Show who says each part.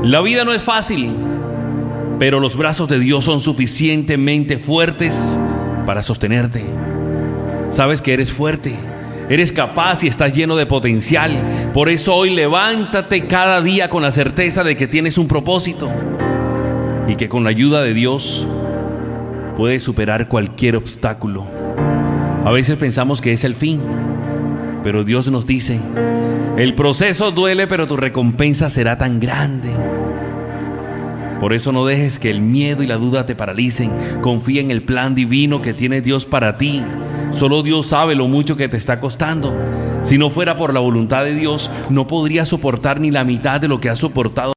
Speaker 1: La vida no es fácil, pero los brazos de Dios son suficientemente fuertes para sostenerte. Sabes que eres fuerte, eres capaz y estás lleno de potencial. Por eso hoy levántate cada día con la certeza de que tienes un propósito y que con la ayuda de Dios puedes superar cualquier obstáculo. A veces pensamos que es el fin, pero Dios nos dice: el proceso duele, pero tu recompensa será tan grande. Por eso no dejes que el miedo y la duda te paralicen. Confía en el plan divino que tiene Dios para ti. Solo Dios sabe lo mucho que te está costando. Si no fuera por la voluntad de Dios, no podrías soportar ni la mitad de lo que has soportado.